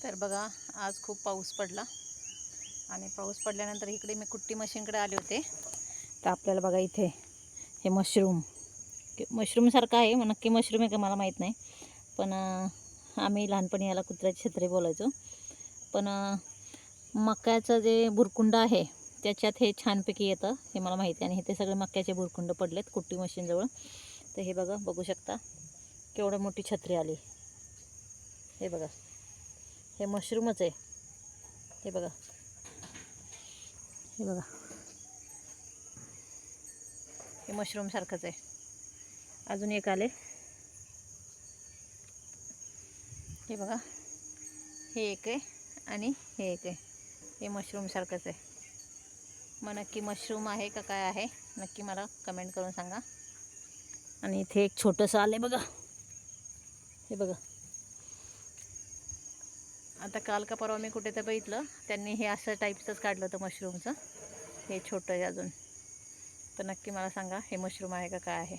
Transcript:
तर बघा, आज खूप पाऊस पडला आणि पाऊस पडल्यानंतर इकडे मी कुट्टी मशीनकडे आले होते. तर आपल्याला बघा इथे हे मशरूमसारखं आहे, नक्की मशरूम आहे का मला माहीत नाही. पण आम्ही लहानपणी याला कुत्र्याची छत्री बोलायचो. पण मक्याचं जे बुरकुंड आहे त्याच्यात हे छानपैकी येतं हे मला माहिती आहे. आणि इथे सगळे मक्याचे बुरकुंड पडलेत कुट्टी मशीनजवळ. तर हे बघा, बघू शकता केवढं मोठी छत्री आली. हे बघा, हे मशरूमच आहे. हे बघा, हे बघा, हे मशरूम सारखंच आहे. अजून एक आले. हे बघा, हे एक आहे आणि हे एक आहे. हे मशरूम सारखंच आहे. मग नक्की मशरूम आहे का काय आहे, नक्की मला कमेंट करून सांगा. आणि इथे एक छोटंसं आले बघा. हे बघा, आता काल का परवा मी कुठे तर बघितलं, त्यांनी हे असं टाईपचंच काढलं होतं मशरूमचं. हे छोटं आहे अजून. तर नक्की मला सांगा हे मशरूम आहे का काय आहे.